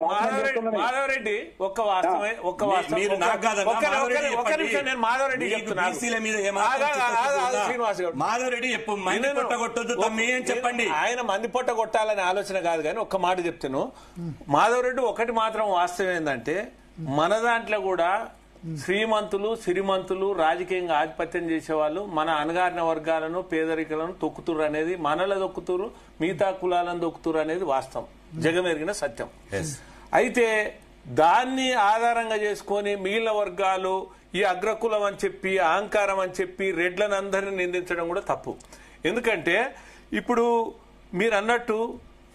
మాధవరెడ్డి ఒక్క వాస్తవమే మీరు నాకు కాదన్నా, నేను మాధవరెడ్డి చెప్తున్నాను. శ్రీనివాస్ మాధవరెడ్డి మంది పొట్ట కొట్టొద్దు తమ్మి అని చెప్పండి. ఆయన మంది పొట్ట కొట్టాలనే ఆలోచన కాదు, కానీ ఒక్క మాట చెప్తాను. మాధవరెడ్డి ఒకటి మాత్రం వాస్తవం ఏంటంటే, మన దాంట్లో కూడా శ్రీమంతులు సిరిమంతులు రాజకీయంగా ఆధిపత్యం చేసేవాళ్ళు మన అణగారిన వర్గాలను పేదరికలను తొక్కుతురు అనేది, మనల దొక్కుతురు మిగతా కులాలను దొక్కుతురు అనేది వాస్తవం, జగమెరిగిన సత్యం. అయితే దాన్ని ఆధారంగా చేసుకొని మిగిలిన వర్గాలు ఈ అగ్రకులం అని చెప్పి అహంకారం అని చెప్పి రెడ్లను అందరినీ నిందించడం కూడా తప్పు. ఎందుకంటే ఇప్పుడు మీరు అన్నట్టు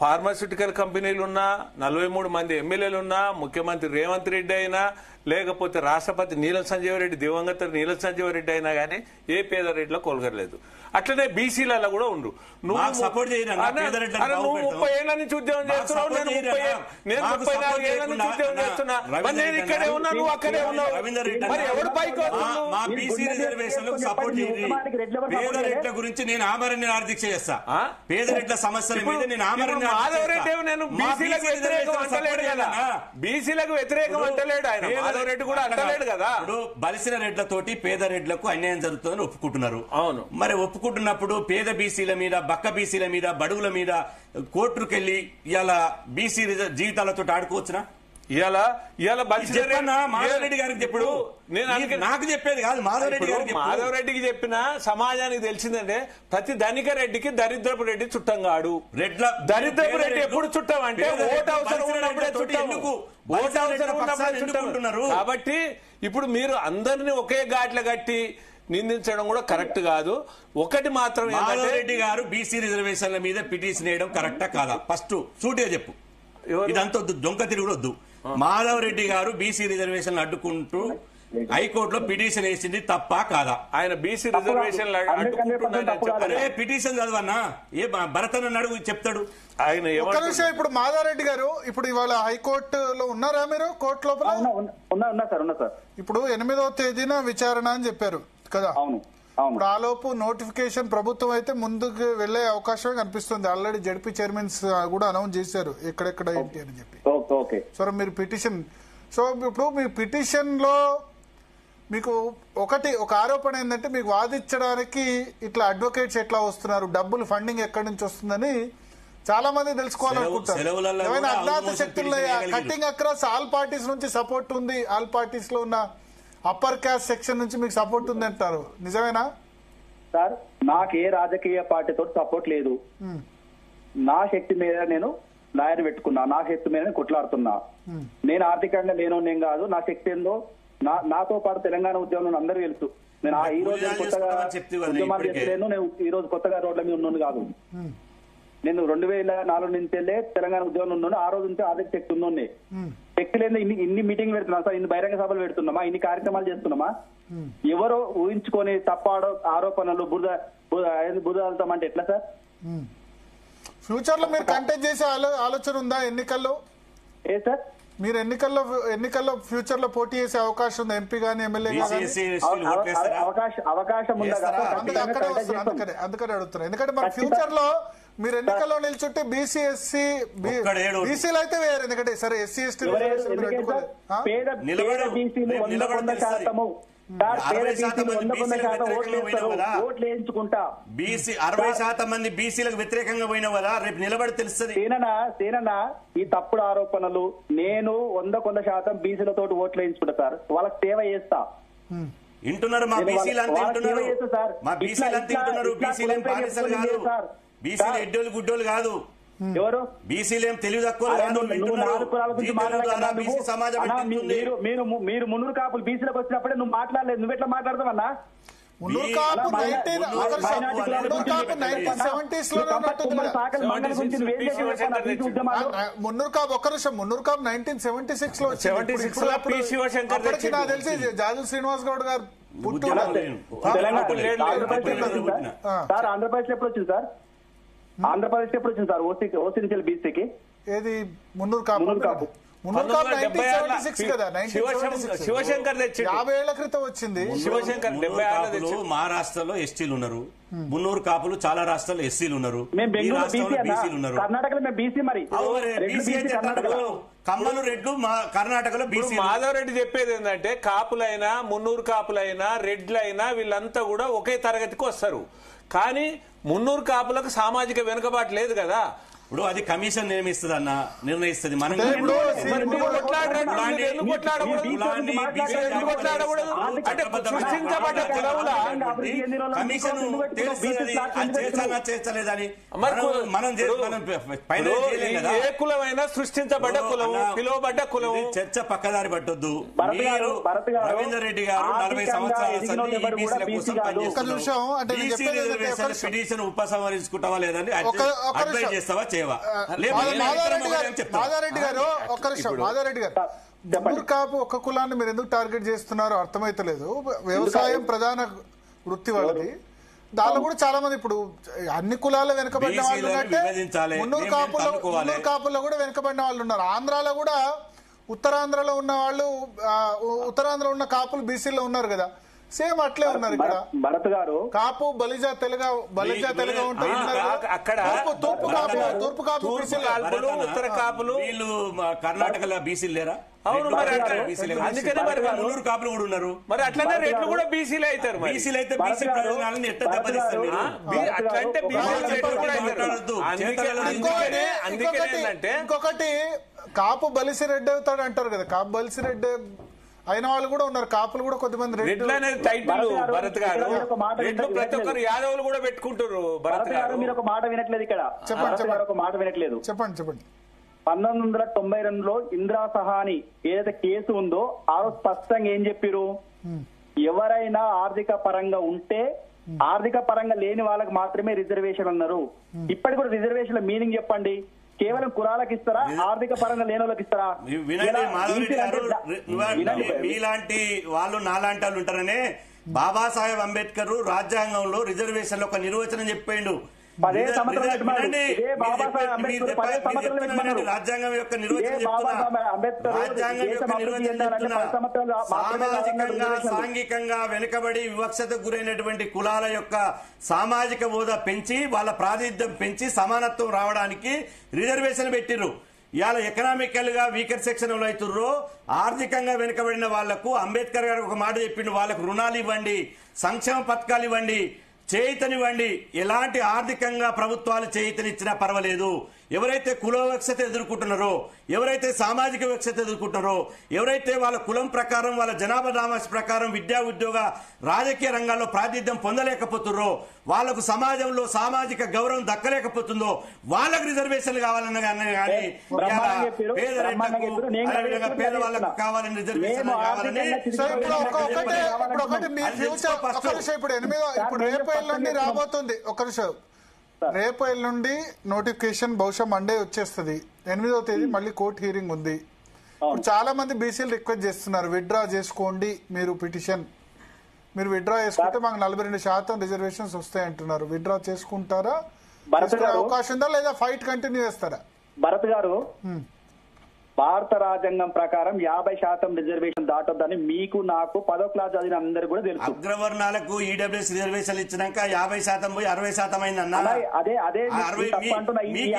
ఫార్మాస్యూటికల్ కంపెనీలున్నా, 43 మంది ఎమ్మెల్యేలున్నా, ముఖ్యమంత్రి రేవంత్ రెడ్డి అయినా, లేకపోతే రాష్ట్రపతి నీలం సంజీవ రెడ్డి, దివంగత నీలం సంజీవ రెడ్డి అయినా కానీ ఏ పేద రెడ్లో కొలగలేదు. అట్లనే బీసీలలో కూడా ఉండు. నువ్వు 30 ఏళ్ల నుంచి ఉద్యోగం చేస్తున్నావు, నేను 34 ఏళ్ల నుంచి ఉద్యోగం చేస్తున్నా. నేను ఇక్కడే ఉన్నా, నువ్వు అక్కడే ఉన్నావు. మరి ఎవడు పైకి పేద రెడ్ల గురించి నేను ఆమరణ ఆర్థిక చేస్తా. పేద రెడ్ల సమస్యల మీద నేను ఆమరణ. మాధవరెడ్డి నేను బీసీలకు వ్యతిరేకం అంటలేడు కదా, బీసీలకు వ్యతిరేకం అంటలేడు ఆయన. మాధవరెడ్డి కూడా అంటలేడు కదా. ఇప్పుడు బలిసిన రెడ్లతోటి పేద రెడ్లకు అన్యాయం జరుగుతుందని ఒప్పుకుంటున్నారు. అవును, మరి ఒప్పుకుంటున్నప్పుడు పేద బీసీల మీద, బక్క బీసీల మీద, బడుగుల మీద కోర్టుకెళ్లి ఇలా బీసీ జీవితాలతో ఆడుకోవచ్చునా? మాధవరెడ్డి గారికి చెప్పుడు నాకు చెప్పేది కాదు, మాధవరెడ్డికి చెప్పిన సమాజానికి తెలిసిందంటే ప్రతి ధనిక రెడ్డికి దరిద్రపు రెడ్డి చుట్టం కాడు. దరిద్రపు రెడ్డి ఎప్పుడు చుట్టం అంటే ఓటు అవసరం ఉన్నప్పుడే చుట్టం, ఓటు అవసరం ఉన్నప్పుడే చుట్టం. కాబట్టి ఇప్పుడు మీరు అందరినీ ఒకే ఘాట్ల కట్టి నిందించడం కూడా కరెక్ట్ కాదు. ఒకటి మాత్రం, మాధవరెడ్డి గారు బీసీ రిజర్వేషన్ల మీద పిటిషన్ వేయడం కరెక్టా కాదా? ఫస్ట్ సూటిగా చెప్పు, ఇదంతా వద్దు, దొంగ తిరుగుడు వద్దు. మాధవరెడ్డి గారు బీసీ రిజర్వేషన్ అడ్డుకుంటూ హైకోర్టులో పిటిషన్ వేసింది తప్పా కాదా? ఆయన బీసీ రిజర్వేషన్ పిటిషన్ చదవన్నా, ఏ భరతన్ అడుగు చెప్తాడు ఆయన. ఇప్పుడు మాధవరెడ్డి గారు ఇప్పుడు ఇవాళ హైకోర్టులో ఉన్నారా? మీరు కోర్టు లోపల ఇప్పుడు 8వ తేదీన విచారణ అని చెప్పారు కదా. ఇప్పుడు ఆలోపు నోటిఫికేషన్ ప్రభుత్వం అయితే ముందుకు వెళ్లే అవకాశమే కనిపిస్తుంది. ఆల్రెడీ జడ్పీ చైర్మన్స్ కూడా అనౌన్స్ చేశారు ఎక్కడెక్కడ ఏంటి అని చెప్పి. సో మీరు పిటిషన్, సో ఇప్పుడు మీ పిటిషన్ లో మీకు ఒక ఆరోపణ ఏంటంటే, మీకు వాదించడానికి ఇట్లా అడ్వకేట్స్ ఎట్లా వస్తున్నారు, డబ్బులు ఫండింగ్ ఎక్కడి నుంచి వస్తుందని చాలా మంది తెలుసుకోవాలనుకుంటారు. ఏమైనా అజ్ఞాత శక్తులు కట్టింగ్ అక్రాస్ ఆల్ పార్టీస్ నుంచి సపోర్ట్ ఉంది, ఆల్ పార్టీస్ లో ఉన్న అప్పర్ క్యాస్ట్ సెక్షన్ నుంచి మీకు సపోర్ట్ ఉంది అంటారు, నిజమేనా సార్? నాకు ఏ రాజకీయ పార్టీతో సపోర్ట్ లేదు. నా శక్తి మీద నేను లాయర్ పెట్టుకున్నా, నా శక్తి మీద కొట్లాడుతున్నా. నేను ఆర్థికంగా నేను కాదు, నా శక్తి ఏందో నాతో పాటు తెలంగాణ ఉద్యమంలో అందరూ తెలుసు. నేను ఈ రోజు కొత్తగా ఉద్యమాలు చేస్తలేను, నేను ఈ రోజు కొత్తగా రోడ్ల మీద ఉన్నాను కాదు. నేను 2004 నుంచి వెళ్ళే తెలంగాణ ఉద్యమంలో ఉన్నాను. ఆ రోజు నుంచి ఆర్థిక శక్తి ఉన్నోన్నే. శక్తి లేదు ఇన్ని మీటింగ్ పెడుతున్నా సార్, ఇన్ని బహిరంగ సభలు పెడుతున్నామా, ఇన్ని కార్యక్రమాలు చేస్తున్నామా? ఎవరో ఊహించుకొని తప్పాడో ఆరోపణలు బురద వెళ్తామంటే ఎట్లా సార్? ఫ్యూచర్ లో మీరు కంటెస్ట్ చేసే ఆలోచన ఉందా ఎన్నికల్లో? ఏ సార్ మీరు ఎన్నికల్లో ఫ్యూచర్ లో పోటీ చేసే అవకాశం ఉందా, ఎంపీ గానీ ఎమ్మెల్యే గానీ? అవకాశం ఉందా? అందుకనే అడుగుతున్నా. ఎందుకంటే మన ఫ్యూచర్ లో మీరు ఎన్నికల్లో నిల్చుంటే బీసీ ఎస్సీ బీసీలు అయితే వేరు, ఎందుకంటే సరే ఎస్సీ ఎస్టీ 60% మంది బీసీలకు వ్యతిరేకంగా పోయినావు కదా, రేపు నిలబడి తెలుస్తుంది. సేననా ఈ తప్పుడు ఆరోపణలు నేను 100% బీసీలతో ఓట్లు వేయించుకుంటా సార్, వాళ్ళకి సేవ చేస్తా. వింటున్నారు మా బీసీలు అంతా వింటున్నారు, మా బీసీలు అంతా వింటున్నారు. బీసీలు ఏం బానిసలు కాదు, బీసీలు ఎడ్డోళ్ళు గుడ్డోళ్ళు కాదు, ఎవరు బీసీలు ఏం తెలివి తక్కువ. మీరు మున్నూరు కాపులు బీసీలకు వచ్చినప్పుడే నువ్వు మాట్లాడలేదు, నువ్వు ఎట్లా మాట్లాడతావన్నా? మున్నూరు కాపు 1976 లో తెలిసి జాజు శ్రీనివాస్ గౌడ్ గారు ఆంధ్రప్రదేశ్ ఎప్పుడు వచ్చింది సార్? ఆంధ్రప్రదేశ్ ఎప్పుడు వచ్చింది సార్ ఓసీ నుంచి బీసీకి? ఏది మున్నూరు కాపు? శివశంకర్ 50 ఏళ్ల క్రితం వచ్చింది. శివశంకర్ మహారాష్ట్రలో ఎస్టీలు ఉన్నారు, మున్నూరు కాపులు చాలా రాష్ట్రాల్లో ఎస్సీలు ఉన్నారు, కర్ణాటకలో మేము బీసీ మరి కమ్మలు రెడ్లు మా కర్ణాటకలో బీసీ. మాధవ్ రెడ్డి చెప్పేది ఏంటంటే కాపులైనా మున్నూరు కాపులైనా రెడ్లైనా వీళ్ళంతా కూడా ఒకే తరగతికి వస్తారు. కానీ మున్నూరు కాపులకు సామాజిక వెనుకబాటు లేదు కదా. ఇప్పుడు అది కమిషన్ నిర్ణయిస్తుంది అన్న, నిర్ణయిస్తుంది. మనం చేర్చలేదని ఏ కులమైనా సృష్టించబడ్డ కులం, పిలువబడ్డ కులం. చర్చ పక్కదారి పట్టొద్దు. రవీందర్ రెడ్డి గారు 40 సంవత్సరాల పిటిషన్ ఉపసంహరించుకుంటావా లేదని అడ్వైజ్ చేస్తావా చేయవా? మాధారెడ్డి గారు ఒక్క నిమిషం. మాధారెడ్డి గారు, మున్నూరు కాపు ఒక్క కులాన్ని మీరు ఎందుకు టార్గెట్ చేస్తున్నారో అర్థమైతలేదు. వ్యవసాయం ప్రధాన వృత్తి వాళ్ళది. దానిలో కూడా చాలా మంది ఇప్పుడు అన్ని కులాలు వెనుకబడిన వాళ్ళు ఉన్నట్టే మున్నూరు కాపుల్లో కూడా వెనుకబడిన వాళ్ళు ఉన్నారు. ఆంధ్రాలో కూడా ఉత్తరాంధ్రలో ఉన్న వాళ్ళు, ఉత్తరాంధ్రలో ఉన్న కాపులు బీసీలో ఉన్నారు కదా, సేమ్ అట్లే ఉన్నారు ఇక్కడ. భరత్ గారు కాపు బలిజా తెలుగా ఉంటుంది. అక్కడ తూర్పు కాపు ఉత్తర కాపులు వీళ్ళు కర్ణాటకలో బీసీలు లేరా? అవును, అందుకనే మరి మున్నూరు కాపులు కూడా ఉన్నారు. మరి అట్లనే రెడ్లు కూడా బీసీలు అవుతారు. బీసీలు అయితే బీసీ ప్రయోజనాలను ఎట్లా దెబ్బతీస్తారు? అట్లంటే ఇంకొకటి కాపు బలిసి రెడ్డి అవుతాడు అంటారు కదా, కాపు బలిసి రెడ్డి అయిన వాళ్ళు కూడా ఉన్నారు. కాపులు కూడా కొద్దిమంది రెడ్లు అనేది టైటిల్. భరత్ గారు రెడ్లు ప్రతి ఒక్కరు యాదవులు కూడా పెట్టుకుంటారు. భరత్ గారు మీరు ఒక మాట వినట్లేదు ఇక్కడ. ఒక మాట వినట్లేదు. చెప్పండి. 1992లో ఇందిరా సహాని ఏదైతే కేసు ఉందో ఆ రోజు స్పష్టంగా ఏం చెప్పారు? ఎవరైనా ఆర్థిక పరంగా ఉంటే ఆర్థిక పరంగా లేని వాళ్ళకి మాత్రమే రిజర్వేషన్ అన్నారు. ఇప్పటి కూడా రిజర్వేషన్ మీనింగ్ చెప్పండి. కేవలం కులాలకు ఇస్తారా, ఆర్థిక పరంగా లేని వాళ్ళకి ఇస్తారా? మీలాంటి వాళ్ళు నాలాంటి వాళ్ళు ఉంటారనే బాబాసాహెబ్ అంబేద్కర్ రాజ్యాంగంలో రిజర్వేషన్ ఒక నిర్వచనం చెప్పిండు. రాజ్యాంగం యొక్క నిర్వచనం సామాజికంగా సాంఘికంగా వెనుకబడి వివక్షతకు గురైనటువంటి కులాల యొక్క సామాజిక హోదా పెంచి వాళ్ళ ప్రాతినిధ్యం పెంచి సమానత్వం రావడానికి రిజర్వేషన్ పెట్టిర్రు. ఇవాళ ఎకనామికల్ గా వీకర్ సెక్షన్ అవుతుర్రో ఆర్థికంగా వెనుకబడిన వాళ్లకు అంబేద్కర్ గారు ఒక మాట చెప్పిండు, వాళ్ళకు రుణాలు ఇవ్వండి, సంక్షేమ పథకాలు ఇవ్వండి, చేయితనివ్వండి. ఎలాంటి ఆర్థికంగా ప్రభుత్వాలు చేయితనిచ్చినా పర్వాలేదు. ఎవరైతే కుల వివక్షత ఎదుర్కొంటున్నారో, ఎవరైతే సామాజిక వివక్షత ఎదుర్కొంటున్నారో, ఎవరైతే వాళ్ళ కులం ప్రకారం వాళ్ళ జనాభా దామాష ప్రకారం విద్యా ఉద్యోగ రాజకీయ రంగాల్లో ప్రాతినిధ్యం పొందలేకపోతున్నారో, వాళ్లకు సమాజంలో సామాజిక గౌరవం దక్కలేకపోతుందో వాళ్ళకు రిజర్వేషన్లు కావాలన్న కానీ పేదవాళ్ళకు కావాలని రిజర్వేషన్ కావాలని ఇప్పుడు రేపు ఎల్లుండి రాబోతుంది. ఒక నిమిషం. రేపు ఎల్లుండి నోటిఫికేషన్ బహుశా మండే వచ్చేస్తుంది. 8వ తేదీ మళ్ళీ కోర్టు హీరింగ్ ఉంది. ఇప్పుడు చాలా మంది బీసీలు రిక్వెస్ట్ చేస్తున్నారు, విత్డ్రా చేసుకోండి మీరు పిటిషన్. మీరు విత్డ్రా చేసుకుంటే మాకు 42% రిజర్వేషన్స్ వస్తాయి అంటున్నారు. విత్డ్రా చేసుకుంటారా? అవకాశం ఉందా లేదా ఫైట్ కంటిన్యూ చేస్తారా? భరత్ గారు, భారత రాజ్యాంగం ప్రకారం 50% రిజర్వేషన్ దాటొద్దని మీకు నాకు 10వ క్లాస్ చదివిన అందరూ కూడా తెలుసు. అగ్రవర్ణాలకు ఈడబ్ల్యూఎస్ రిజర్వేషన్ ఇచ్చినాక 50% పోయి 60% అయిందన్న.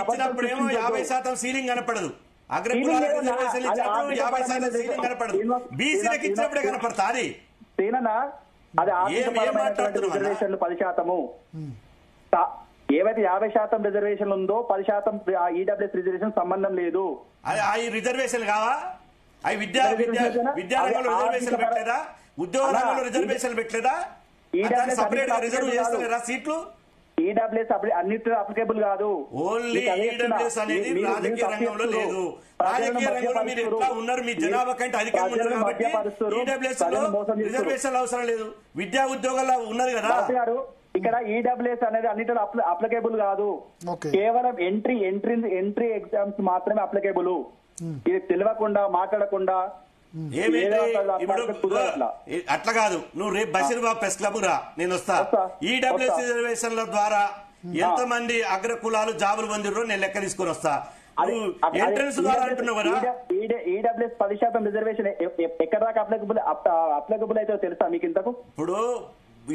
ఇచ్చినప్పుడేమో 50% సీలింగ్ కనపడదు. అగ్రకులాలకు రిజర్వేషన్ ఇచ్చినప్పుడు 50% సీలింగ్ కనపడదు. బీసీలకు ఇచ్చినప్పుడే కనపడతాది. అది రిజర్వేషన్లు 10%. ఏవైతే 50% రిజర్వేషన్ ఉందో 10% ఈడబ్ల్యూఎస్ రిజర్వేషన్ సంబంధం లేదు. అది రిజర్వేషన్ కావా? అవి విద్యారంగంలో రిజర్వేషన్ పెట్టలేదా? ఉద్యోగ రంగంలో రిజర్వేషన్ పెట్టలేదా? సపరేట్ గా రిజర్వ్ చేస్తున్నారా సీట్లు? ఈడబ్ల్యూఎస్ అన్నిటిలో అప్లికేబుల్ కాదు. ఓన్లీ ఈడబ్ల్యూఎస్ అనేది రాజకీయ రంగంలో లేదు. రాజకీయ రంగంలో మీరు ఎట్లా ఉన్నారు? మీ జనాభా కంటే అధికంగా ఉన్నారు కాబట్టి ఈడబ్ల్యూఎస్ లో రిజర్వేషన్ అవసరం లేదు. విద్యా ఉద్యోగాల్లో ఉన్నది కదా. ఇక్కడ ఈడబ్ల్యూఎస్ అనేది అన్నిటిలో అప్లికేబుల్ కాదు. కేవలం ఎంట్రీ ఎగ్జామ్స్ మాత్రమే అప్లికేబుల్. ఇది తెలియకుండా మాట్లాడకుండా అట్లా కాదు. నువ్వు రేపు బషీర్బాబు ప్రెస్ క్లబ్ రా, నేను వస్తా. ఈడబ్ల్యూఎస్ రిజర్వేషన్ల ద్వారా ఎంత మంది అగ్ర కులాలు జాబులు పొందిరో నేను లెక్క తీసుకొని వస్తా. ఎంట్రన్స్ ద్వారా అంటున్నావు కదా. ఈడబ్ల్యూఎస్ 10% రిజర్వేషన్ ఎక్కడ దాకా అప్లికబుల్ అయితే తెలుసా మీకు ఇంతకు? ఇప్పుడు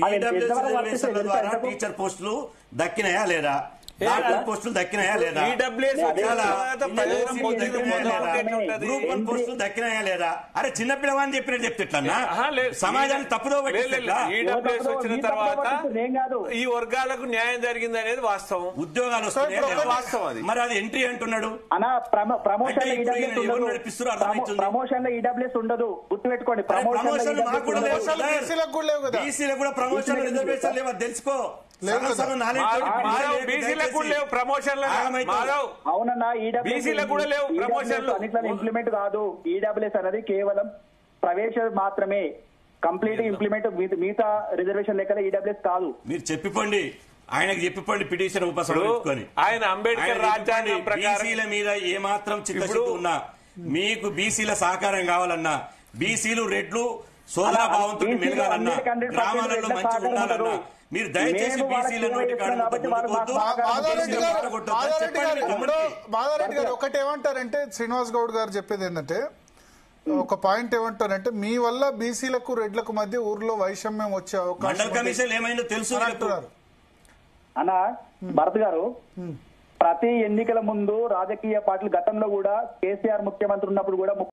ఈడబ్ల్యూఎస్ రిజర్వేషన్ల ద్వారా టీచర్ పోస్టులు దక్కినాయా లేదా? డాక్టర్ పోస్టులు దక్కినాయా లేదా, ఈడబ్ల్యూఎస్ వచ్చిన తర్వాత ప్రజల పొందిన మొదలు ఎట్లుంటది? గ్రూప్ 1 పోస్టులు దక్కినాయా లేదా? అరే చిన్న పిల్లవాడిని చెప్పినట్టు చెప్తేట్లన్నా సమాజాన్ని తప్పుదో ఈడబ్ల్యూఎస్ వచ్చిన తర్వాత ఈ వర్గాలకు న్యాయం జరిగింది అనేది వాస్తవం. ఉద్యోగాలు వస్తున్నాయి వాస్తవం అది. మరి అది ఎంట్రీ అంటున్నాడు. ప్రమోషన్ అంటే ఇప్పుడు ఈయన ఎవరు నడిపిస్తారో అర్థమవుతుంది. ప్రమోషన్ లో ఈడబ్ల్యూఎస్ ఉండదు, గుర్తుపెట్టుకోండి. ప్రమోషన్ మాకు కూడా లేవు. బీసీలకు కూడా లేవు కదా. బీసీలకు కూడా ప్రమోషన్ రిజర్వేషన్ లేవు, అది తెలుసుకో. బీసీలకు కూడా లేవు ప్రమోషన్లు. అవునన్నా, బీసీలకు కూడా లేవు ప్రమోషన్లు. ఇంప్లిమెంట్ కాదు. ఈడబ్ల్యూఎస్ అనేది కేవలం ప్రవేశం మాత్రమే, కంప్లీట్ ఇంప్లిమెంట్. మిగతా రిజర్వేషన్ లెక్కల ఈడబ్ల్యూఎస్ కాదు. మీరు చెప్పిపోండి, ఆయనకు చెప్పిపోండి పిటిషన్ ఉపసంహరించుకొని. ఆయన అంబేద్కర్ రాజ్యాంగం ప్రకారం బీసీల మీద ఏమాత్రం చిత్తశుద్ధి ఉన్నా, మీకు బీసీల సహకారం కావాలన్నా, బీసీలు రెడ్లు సోదర భావంతో మెలగాలన్నా, గ్రామాలలో మంచిగా ఉండాలన్నా, మీరు దయచేసి బీసీల నోటి మాధారెడ్డి గారు ఒకటి ఏమంటారంటే, శ్రీనివాస్ గౌడ్ గారు చెప్పేది ఏంటంటే, ఒక పాయింట్ ఏమంటారంటే, మీ వల్ల బీసీలకు రెడ్లకు మధ్య ఊర్లో వైషమ్యం వచ్చే అవకాశం మండల కమిషన్ ఏమైందో తెలుసు అంటున్నారు. అన్న భరత్ గారు, ప్రతి ఎన్నికల ముందు రాజకీయ పార్టీలు గతంలో కూడా కేసీఆర్ ముఖ్యమంత్రి ఉన్నప్పుడు కూడా